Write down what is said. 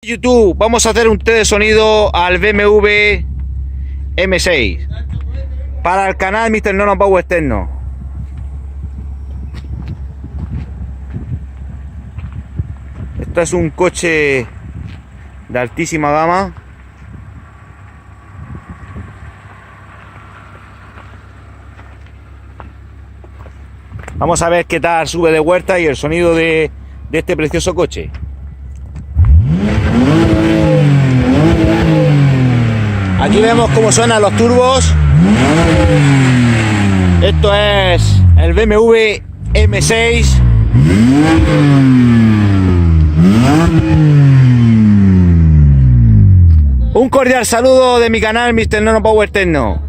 YouTube, vamos a hacer un test de sonido al BMW M6 para el canal Mr. Nono Power Externo. Esto es un coche de altísima gama. Vamos a ver qué tal sube de vuelta y el sonido de este precioso coche. Aquí vemos cómo suenan los turbos. Esto es el BMW M6. Un cordial saludo de mi canal Mr. Nono Power Externo.